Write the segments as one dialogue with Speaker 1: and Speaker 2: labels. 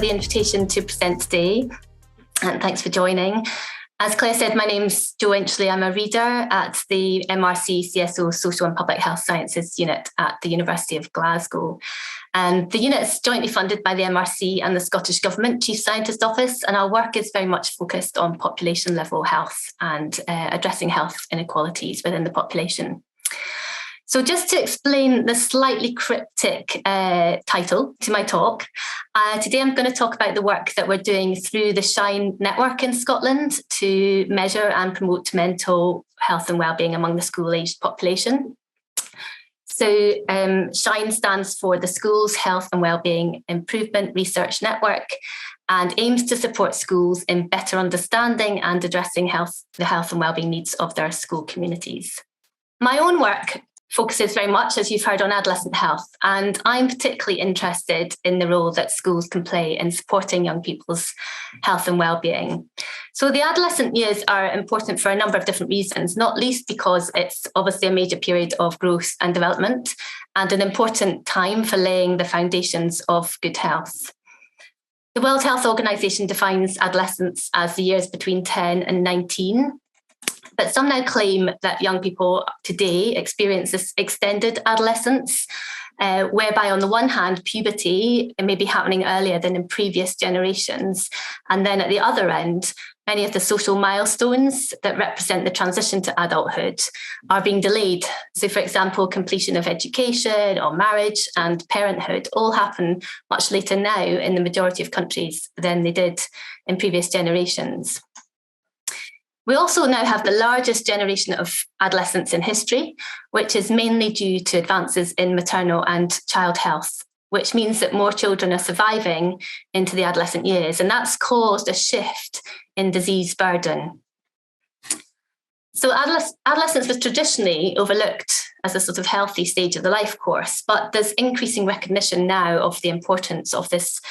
Speaker 1: the invitation to present today, and thanks for joining. As Claire said, my name's Jo Inchley. I'm a reader at the MRC CSO Social and Public Health Sciences unit at the University of Glasgow. And the unit's jointly funded by the MRC and the Scottish Government Chief Scientist Office, and our work is very much focused on population level health and addressing health inequalities within the population. So just to explain the slightly cryptic title to my talk, today I'm going to talk about the work that we're doing through the SHINE network in Scotland to measure and promote mental health and wellbeing among the school-aged population. So SHINE stands for the Schools Health and Wellbeing Improvement Research Network and aims to support schools in better understanding and addressing the health and wellbeing needs of their school communities. My own work focuses very much, as you've heard, on adolescent health, and I'm particularly interested in the role that schools can play in supporting young people's health and well-being. So the adolescent years are important for a number of different reasons, not least because it's obviously a major period of growth and development and an important time for laying the foundations of good health. The World Health Organization defines adolescence as the years between 10 and 19. But some now claim that young people today experience this extended adolescence, whereby on the one hand, puberty may be happening earlier than in previous generations. And then at the other end, many of the social milestones that represent the transition to adulthood are being delayed. So, for example, completion of education or marriage and parenthood all happen much later now in the majority of countries than they did in previous generations. We also now have the largest generation of adolescents in history, which is mainly due to advances in maternal and child health, which means that more children are surviving into the adolescent years, and that's caused a shift in disease burden. So adolescence was traditionally overlooked as a sort of healthy stage of the life course, but there's increasing recognition now of the importance of this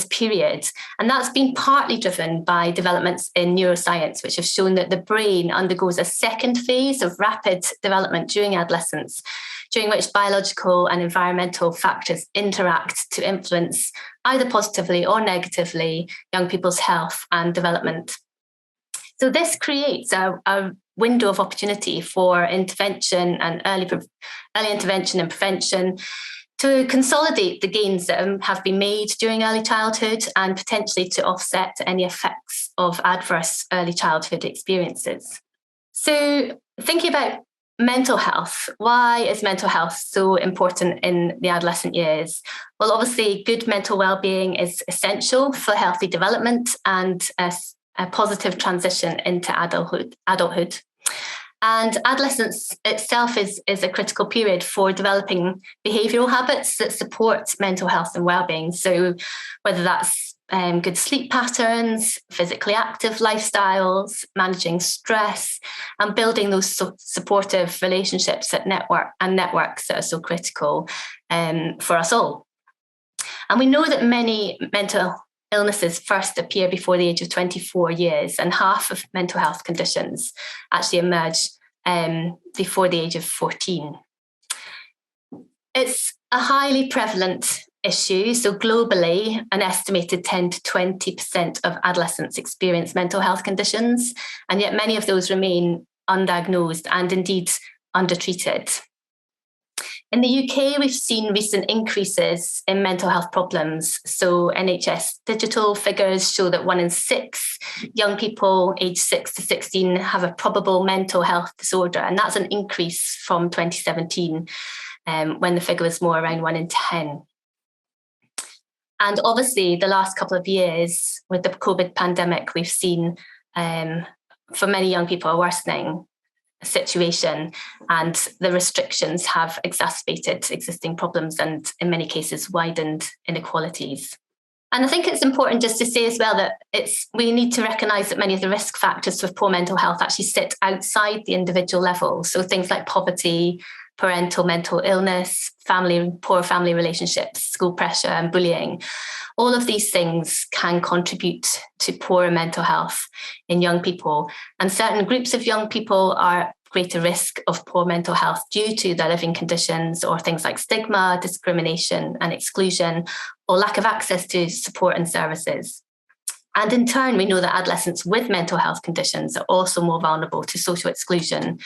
Speaker 1: period. And that's been partly driven by developments in neuroscience, which have shown that the brain undergoes a second phase of rapid development during adolescence, during which biological and environmental factors interact to influence either positively or negatively young people's health and development. So this creates a window of opportunity for intervention and early intervention and prevention to consolidate the gains that have been made during early childhood and potentially to offset any effects of adverse early childhood experiences. So thinking about mental health, why is mental health so important in the adolescent years? Well, obviously, good mental well-being is essential for healthy development and a positive transition into adulthood. And adolescence itself is a critical period for developing behavioural habits that support mental health and well-being. So whether that's good sleep patterns, physically active lifestyles, managing stress, and building those supportive relationships and networks that are so critical for us all. And we know that many mental illnesses first appear before the age of 24 years, and half of mental health conditions actually emerge before the age of 14. It's a highly prevalent issue. So globally, an estimated 10 to 20% of adolescents experience mental health conditions, and yet many of those remain undiagnosed and indeed undertreated. In the UK, we've seen recent increases in mental health problems. So NHS digital figures show that 1 in 6 young people aged 6 to 16 have a probable mental health disorder. And that's an increase from 2017, when the figure was more around 1 in 10. And obviously, the last couple of years with the COVID pandemic, we've seen for many young people a worsening situation, and the restrictions have exacerbated existing problems and in many cases widened inequalities. And I think it's important just to say as well that we need to recognise that many of the risk factors for poor mental health actually sit outside the individual level. So things like poverty, parental mental illness, poor family relationships, school pressure and bullying. All of these things can contribute to poorer mental health in young people. And certain groups of young people are greater risk of poor mental health due to their living conditions, or things like stigma, discrimination and exclusion, or lack of access to support and services. And in turn, we know that adolescents with mental health conditions are also more vulnerable to social exclusion,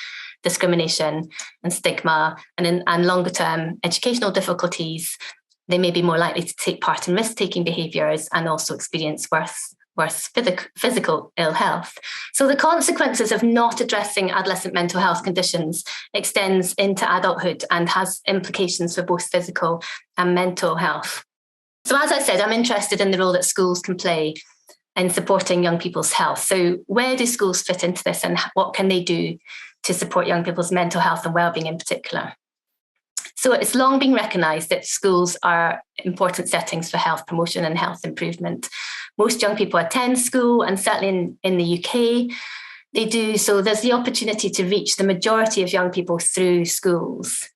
Speaker 1: discrimination and stigma, and longer-term educational difficulties. They may be more likely to take part in risk-taking behaviours and also experience worse physical ill health. So the consequences of not addressing adolescent mental health conditions extends into adulthood and has implications for both physical and mental health. So as I said, I'm interested in the role that schools can play in supporting young people's health. So where do schools fit into this, and what can they do to support young people's mental health and wellbeing in particular? So it's long been recognised that schools are important settings for health promotion and health improvement. Most young people attend school, and certainly in the UK, they do. So there's the opportunity to reach the majority of young people through schools.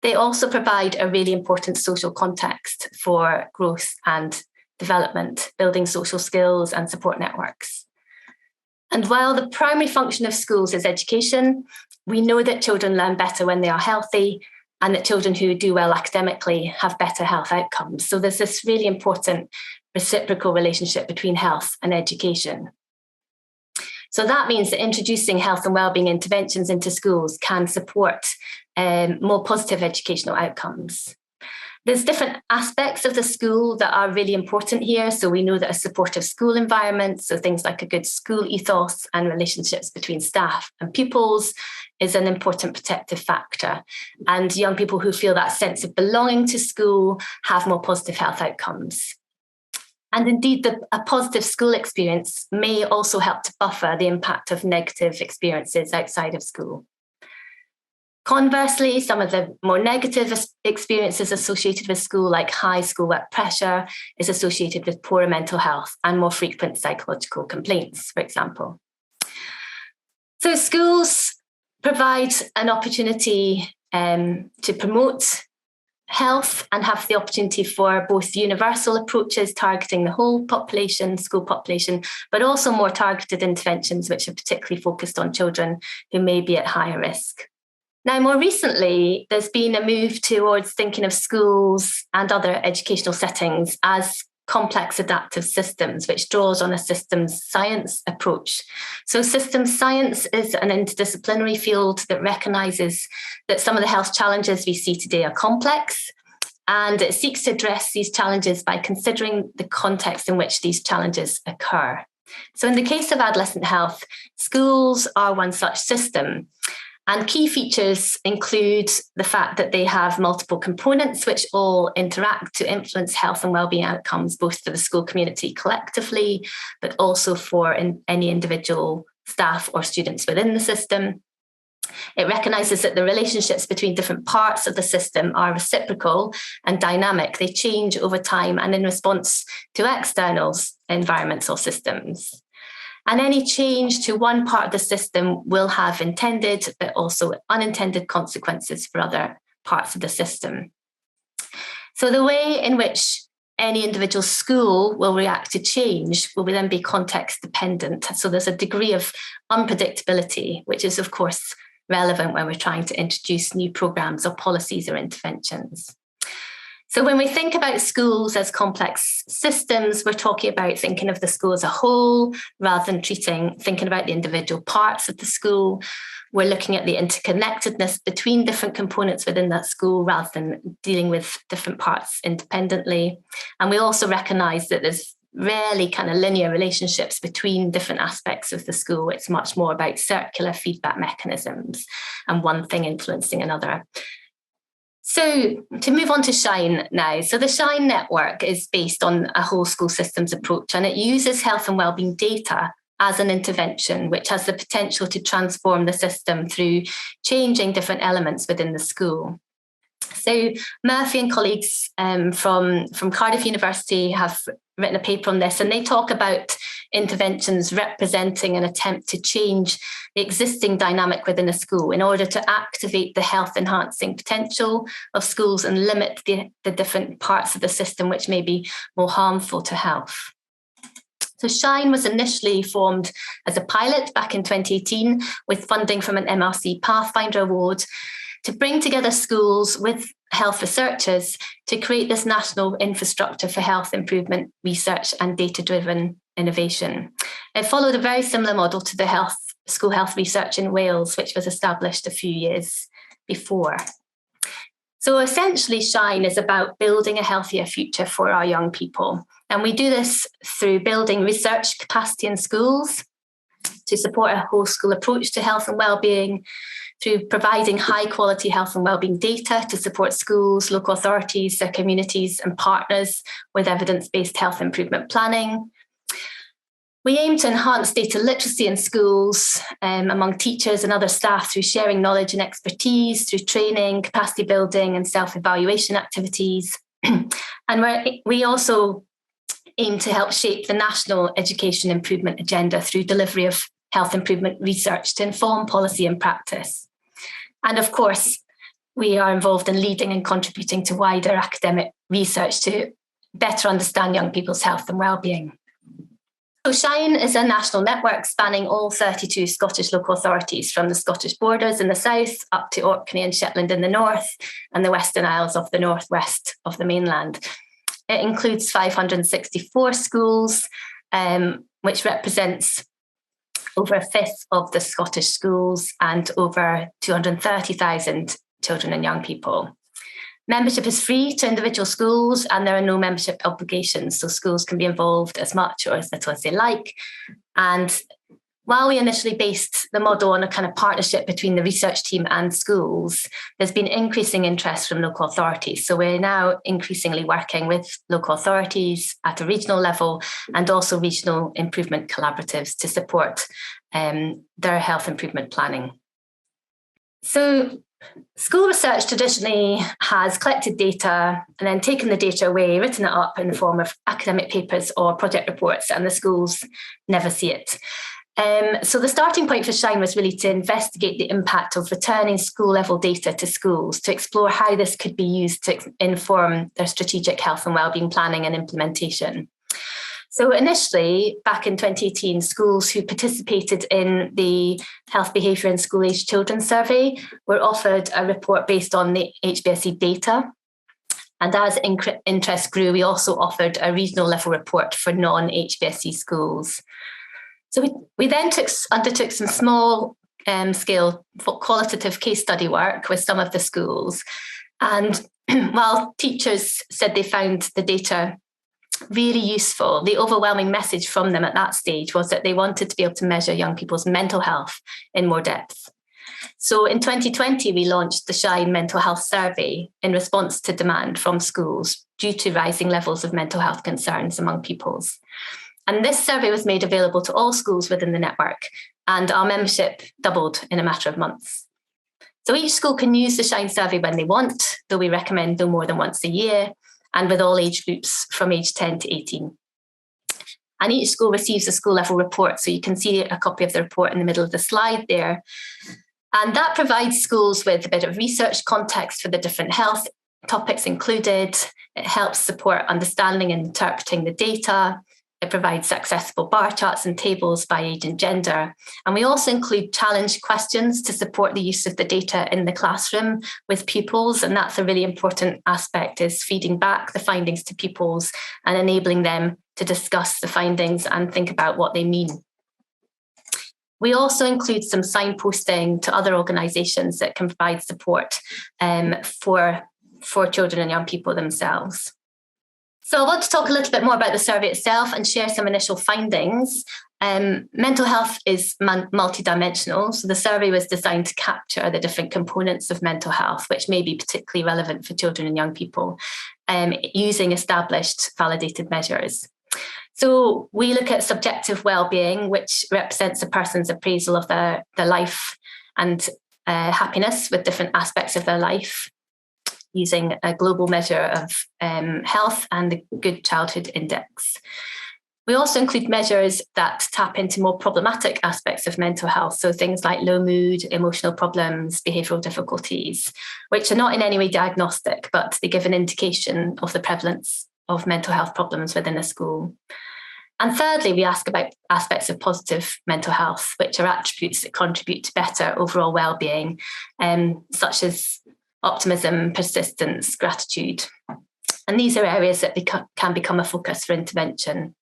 Speaker 1: They also provide a really important social context for growth and development, building social skills and support networks. And while the primary function of schools is education, we know that children learn better when they are healthy, and that children who do well academically have better health outcomes. So there's this really important reciprocal relationship between health and education. So that means that introducing health and wellbeing interventions into schools can support more positive educational outcomes. There's different aspects of the school that are really important here. So we know that a supportive school environment, so things like a good school ethos and relationships between staff and pupils, is an important protective factor. And young people who feel that sense of belonging to school have more positive health outcomes. And indeed, a positive school experience may also help to buffer the impact of negative experiences outside of school. Conversely, some of the more negative experiences associated with school, like high schoolwork pressure, is associated with poorer mental health and more frequent psychological complaints, for example. So schools provide an opportunity to promote health and have the opportunity for both universal approaches targeting the whole population, school population, but also more targeted interventions which are particularly focused on children who may be at higher risk. Now, more recently, there's been a move towards thinking of schools and other educational settings as complex adaptive systems, which draws on a systems science approach. So systems science is an interdisciplinary field that recognises that some of the health challenges we see today are complex, and it seeks to address these challenges by considering the context in which these challenges occur. So in the case of adolescent health, schools are one such system. And key features include the fact that they have multiple components which all interact to influence health and wellbeing outcomes, both for the school community collectively, but also for any individual staff or students within the system. It recognises that the relationships between different parts of the system are reciprocal and dynamic. They change over time and in response to external environments or systems. And any change to one part of the system will have intended, but also unintended consequences for other parts of the system. So the way in which any individual school will react to change will then be context dependent. So there's a degree of unpredictability, which is, of course, relevant when we're trying to introduce new programs or policies or interventions. So when we think about schools as complex systems, we're talking about thinking of the school as a whole rather than thinking about the individual parts of the school. We're looking at the interconnectedness between different components within that school rather than dealing with different parts independently. And we also recognise that there's rarely kind of linear relationships between different aspects of the school. It's much more about circular feedback mechanisms and one thing influencing another. So to move on to SHINE now. So the SHINE network is based on a whole school systems approach, and it uses health and wellbeing data as an intervention, which has the potential to transform the system through changing different elements within the school. So Murphy and colleagues from Cardiff University have written a paper on this, and they talk about interventions representing an attempt to change the existing dynamic within a school in order to activate the health enhancing potential of schools and limit the different parts of the system which may be more harmful to health. So SHINE was initially formed as a pilot back in 2018 with funding from an MRC Pathfinder Award to bring together schools with health researchers to create this national infrastructure for health improvement research and data-driven innovation. It followed a very similar model to the school health research in Wales, which was established a few years before. So essentially, SHINE is about building a healthier future for our young people. And we do this through building research capacity in schools to support a whole school approach to health and wellbeing, through providing high quality health and wellbeing data to support schools, local authorities, their communities and partners with evidence-based health improvement planning. We aim to enhance data literacy in schools among teachers and other staff through sharing knowledge and expertise, through training, capacity building and self-evaluation activities. And we also aim to help shape the national education improvement agenda through delivery of health improvement research to inform policy and practice. And of course, we are involved in leading and contributing to wider academic research to better understand young people's health and wellbeing. So SHINE is a national network spanning all 32 Scottish local authorities, from the Scottish Borders in the south up to Orkney and Shetland in the north and the Western Isles of the northwest of the mainland. It includes 564 schools, which represents over a fifth of the Scottish schools and over 230,000 children and young people. Membership is free to individual schools and there are no membership obligations, so schools can be involved as much or as little as they like. And while we initially based the model on a kind of partnership between the research team and schools, there's been increasing interest from local authorities. So we're now increasingly working with local authorities at a regional level and also regional improvement collaboratives to support their health improvement planning. So school research traditionally has collected data and then taken the data away, written it up in the form of academic papers or project reports, and the schools never see it. So the starting point for SHINE was really to investigate the impact of returning school-level data to schools, to explore how this could be used to inform their strategic health and wellbeing planning and implementation. So initially, back in 2018, schools who participated in the Health Behaviour in School-Aged Children survey were offered a report based on the HBSE data. And as interest grew, we also offered a regional level report for non-HBSE schools. So we then undertook some small scale qualitative case study work with some of the schools. And while teachers said they found the data really useful, the overwhelming message from them at that stage was that they wanted to be able to measure young people's mental health in more depth. So in 2020, we launched the SHINE Mental Health Survey in response to demand from schools due to rising levels of mental health concerns among pupils. And this survey was made available to all schools within the network, and our membership doubled in a matter of months. So each school can use the SHINE survey when they want, though we recommend no more than once a year, and with all age groups from age 10 to 18. And each school receives a school level report, so you can see a copy of the report in the middle of the slide there. And that provides schools with a bit of research context for the different health topics included. It helps support understanding and interpreting the data. It provides accessible bar charts and tables by age and gender. And we also include challenge questions to support the use of the data in the classroom with pupils. And that's a really important aspect, is feeding back the findings to pupils and enabling them to discuss the findings and think about what they mean. We also include some signposting to other organisations that can provide support for children and young people themselves. So I want to talk a little bit more about the survey itself and share some initial findings. Mental health is multidimensional, so the survey was designed to capture the different components of mental health, which may be particularly relevant for children and young people, using established validated measures. So we look at subjective well-being, which represents a person's appraisal of their life and happiness with different aspects of their life, using a global measure of health and the Good Childhood Index. We also include measures that tap into more problematic aspects of mental health, so things like low mood, emotional problems, behavioural difficulties, which are not in any way diagnostic, but they give an indication of the prevalence of mental health problems within a school. And thirdly, we ask about aspects of positive mental health, which are attributes that contribute to better overall well-being, such as optimism, persistence, gratitude. And these are areas that can become a focus for intervention.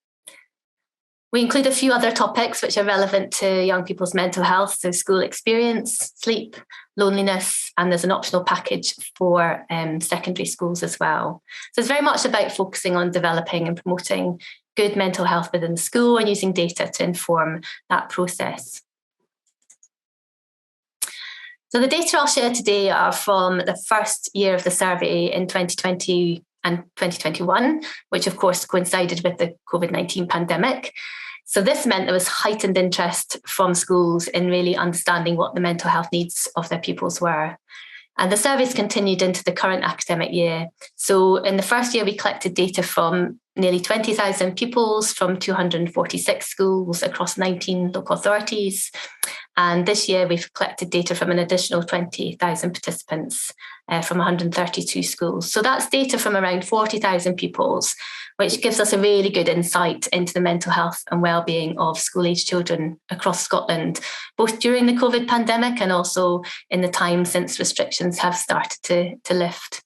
Speaker 1: We include a few other topics which are relevant to young people's mental health, so school experience, sleep, loneliness, and there's an optional package for secondary schools as well. So it's very much about focusing on developing and promoting good mental health within the school and using data to inform that process. So the data I'll share today are from the first year of the survey in 2020 and 2021, which of course coincided with the COVID-19 pandemic. So this meant there was heightened interest from schools in really understanding what the mental health needs of their pupils were. And the surveys continued into the current academic year. So in the first year, we collected data from nearly 20,000 pupils from 246 schools across 19 local authorities. And this year, we've collected data from an additional 20,000 participants from 132 schools. So that's data from around 40,000 pupils, which gives us a really good insight into the mental health and well-being of school-aged children across Scotland, both during the COVID pandemic and also in the time since restrictions have started to lift.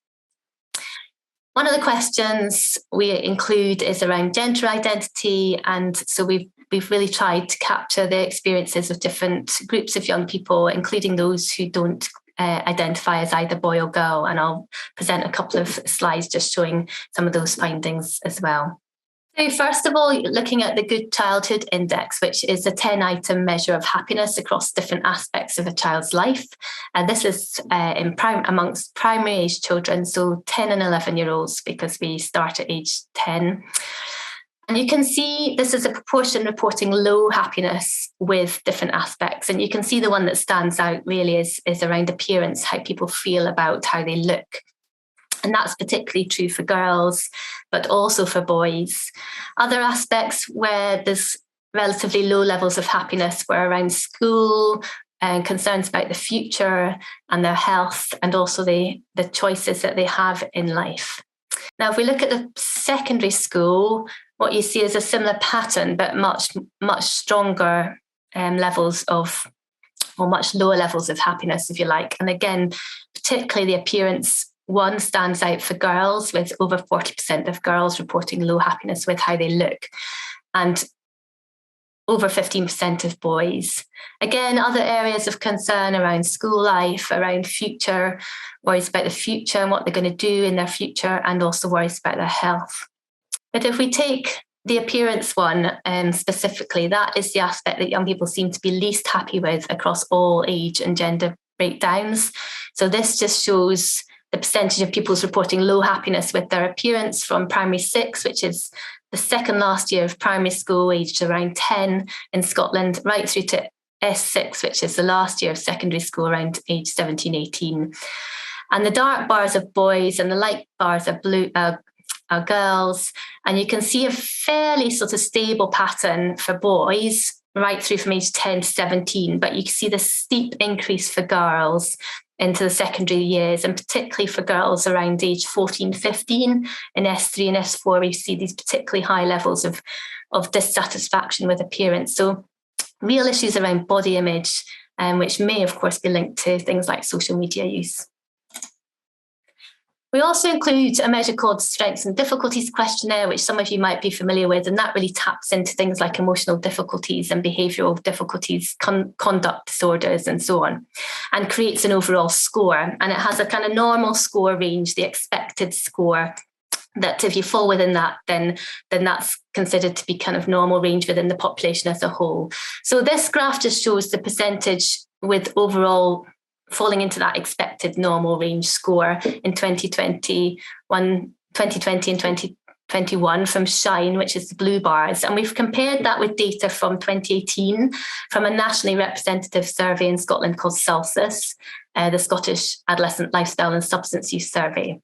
Speaker 1: One of the questions we include is around gender identity, and so we've really tried to capture the experiences of different groups of young people, including those who don't identify as either boy or girl. And I'll present a couple of slides just showing some of those findings as well. So first of all, looking at the Good Childhood Index, which is a 10-item measure of happiness across different aspects of a child's life. And this is amongst primary-age children, so 10 and 11-year-olds, because we start at age 10. And you can see this is a proportion reporting low happiness with different aspects. And you can see the one that stands out really is around appearance, how people feel about how they look. And that's particularly true for girls, but also for boys. Other aspects where there's relatively low levels of happiness were around school and concerns about the future and their health, and also the choices that they have in life. Now, if we look at the secondary school, what you see is a similar pattern, but much stronger levels of, or much lower levels of happiness, if you like. And again, particularly the appearance one stands out for girls, with over 40% of girls reporting low happiness with how they look, and over 15% of boys. Again, other areas of concern around school life, around future, worries about the future and what they're going to do in their future, and also worries about their health. But if we take the appearance one specifically, that is the aspect that young people seem to be least happy with across all age and gender breakdowns. So this just shows the percentage of pupils reporting low happiness with their appearance from primary 6, which is the second last year of primary school, aged around 10 in Scotland, right through to S6, which is the last year of secondary school, around age 17, 18. And the dark bars are boys and the light bars are blue, are girls. And you can see a fairly sort of stable pattern for boys right through from age 10 to 17, but you can see the steep increase for girls into the secondary years, and particularly for girls around age 14, 15 in S3 and S4, we see these particularly high levels of dissatisfaction with appearance. So real issues around body image, which may, of course, be linked to things like social media use. We also include a measure called Strengths and Difficulties Questionnaire, which some of you might be familiar with, and that really taps into things like emotional difficulties and behavioural difficulties, conduct disorders and so on, and creates an overall score. And it has a kind of normal score range, the expected score, that if you fall within that, then that's considered to be kind of normal range within the population as a whole. So this graph just shows the percentage with overall falling into that expected normal range score in 2020 and 2021 from SHINE, which is the blue bars. And we've compared that with data from 2018 from a nationally representative survey in Scotland called SALSUS, the Scottish Adolescent Lifestyle and Substance Use Survey.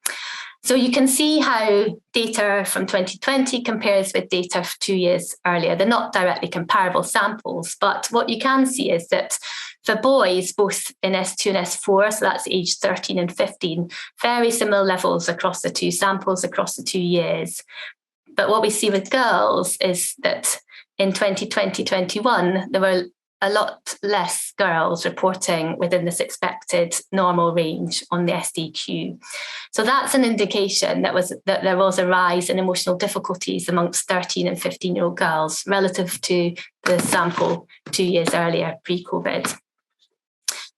Speaker 1: So you can see how data from 2020 compares with data 2 years earlier. They're not directly comparable samples, but what you can see is that for boys, both in S2 and S4, so that's age 13 and 15, very similar levels across the two samples, across the 2 years. But what we see with girls is that in 2020-21, there were a lot less girls reporting within this expected normal range on the SDQ. So that's an indication that there was a rise in emotional difficulties amongst 13 and 15-year-old girls relative to the sample 2 years earlier, pre-COVID.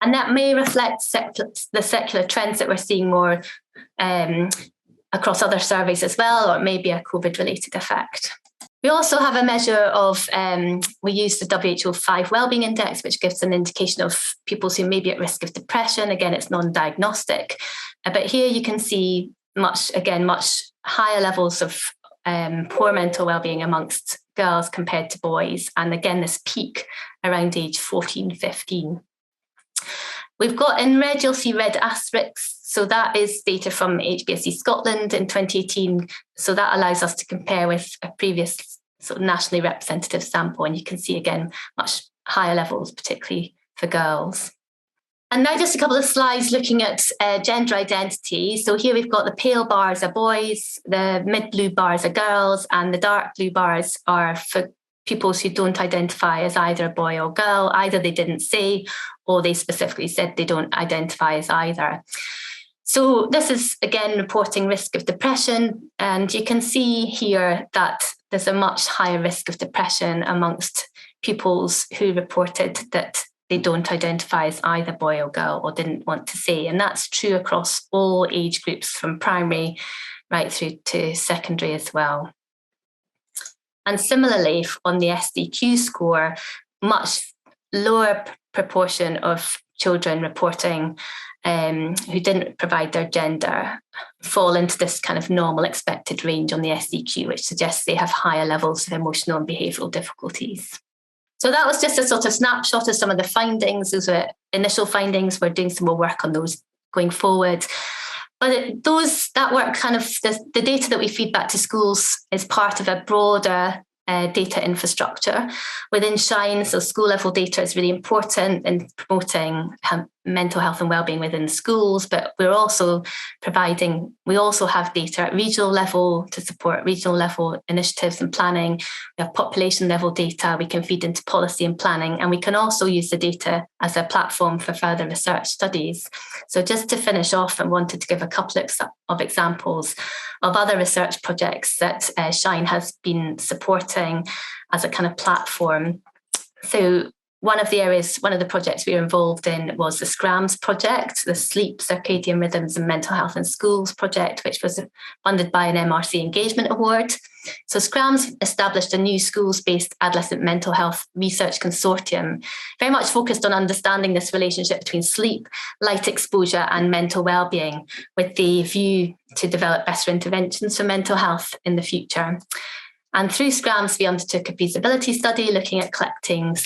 Speaker 1: And that may reflect the secular trends that we're seeing more across other surveys as well, or it may be a COVID-related effect. We also have a measure of, we use the WHO 5 Wellbeing Index, which gives an indication of pupils who may be at risk of depression. Again, it's non-diagnostic. But here you can see much higher levels of poor mental wellbeing amongst girls compared to boys. And again, this peak around age 14, 15. We've got in red, you'll see red asterisks. So that is data from HBSE Scotland in 2018. So that allows us to compare with a previous sort of nationally representative sample. And you can see, again, much higher levels, particularly for girls. And now just a couple of slides looking at gender identity. So here we've got the pale bars are boys, the mid-blue bars are girls, and the dark blue bars are for pupils who don't identify as either a boy or girl. Either they didn't say, or they specifically said they don't identify as either. So this is, again, reporting risk of depression. And you can see here that there's a much higher risk of depression amongst pupils who reported that they don't identify as either boy or girl or didn't want to say. And that's true across all age groups from primary right through to secondary as well. And similarly, on the SDQ score, much lower proportion of children reporting who didn't provide their gender fall into this kind of normal expected range on the SDQ, which suggests they have higher levels of emotional and behavioural difficulties. So that was just a sort of snapshot of some of the findings. Those were initial findings. We're doing some more work on those going forward. But that work kind of, the data that we feed back to schools is part of a broader data infrastructure within SHINE. So school level data is really important in promoting mental health and wellbeing within schools, but we also have data at regional level to support regional level initiatives and planning. We have population level data we can feed into policy and planning, and we can also use the data as a platform for further research studies. So just to finish off, I wanted to give a couple of examples of other research projects that SHINE has been supporting as a kind of platform. So one of the projects we were involved in was the SCRAMS project, the Sleep, Circadian Rhythms and Mental Health in Schools project, which was funded by an MRC Engagement Award. So SCRAMS established a new schools-based adolescent mental health research consortium, very much focused on understanding this relationship between sleep, light exposure and mental well-being, with the view to develop better interventions for mental health in the future. And through SCRAMS, we undertook a feasibility study looking at collecting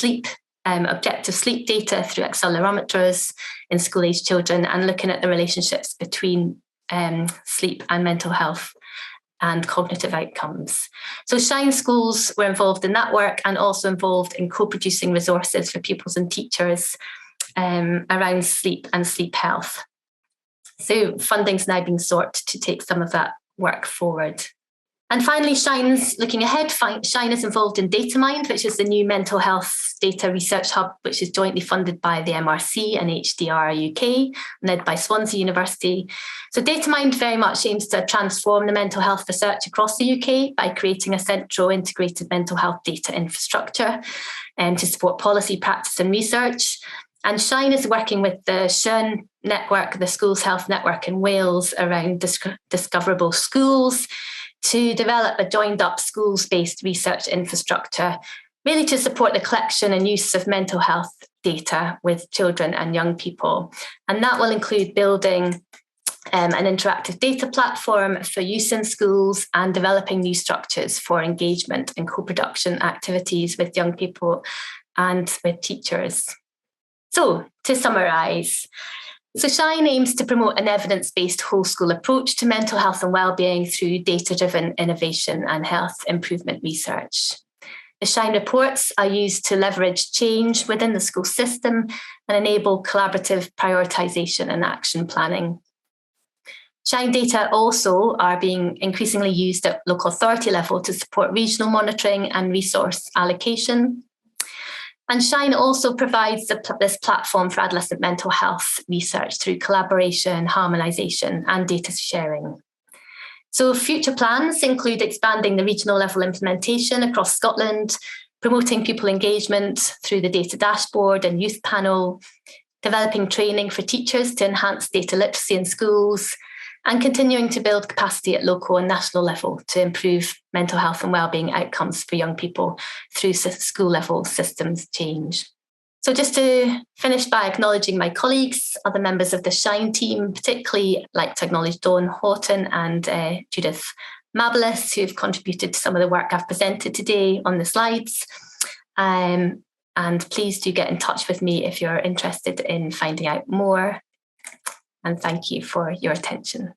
Speaker 1: objective sleep data through accelerometers in school-aged children and looking at the relationships between sleep and mental health and cognitive outcomes. So SHINE schools were involved in that work and also involved in co-producing resources for pupils and teachers around sleep and sleep health. So funding's now being sought to take some of that work forward. And finally, SHINE's looking ahead. SHINE is involved in DataMind, which is the new mental health data research hub, which is jointly funded by the MRC and HDR UK, led by Swansea University. So DataMind very much aims to transform the mental health research across the UK by creating a central integrated mental health data infrastructure to support policy, practice and research. And SHINE is working with the SHERN network, the Schools Health Network in Wales, around discoverable schools, to develop a joined-up schools-based research infrastructure, really to support the collection and use of mental health data with children and young people. And that will include building an interactive data platform for use in schools and developing new structures for engagement and co-production activities with young people and with teachers. So, to summarise, so SHINE aims to promote an evidence-based whole school approach to mental health and wellbeing through data-driven innovation and health improvement research. The SHINE reports are used to leverage change within the school system and enable collaborative prioritisation and action planning. Shine data also are being increasingly used at local authority level to support regional monitoring and resource allocation. And Shine also provides this platform for adolescent mental health research through collaboration, harmonisation and data sharing. So future plans include expanding the regional level implementation across Scotland, promoting pupil engagement through the data dashboard and youth panel, developing training for teachers to enhance data literacy in schools, and continuing to build capacity at local and national level to improve mental health and wellbeing outcomes for young people through school level systems change. So just to finish by acknowledging my colleagues, other members of the Shine team, particularly like to acknowledge Dawn Houghton and Judith Mabelis, who have contributed to some of the work I've presented today on the slides. And please do get in touch with me if you're interested in finding out more. And thank you for your attention.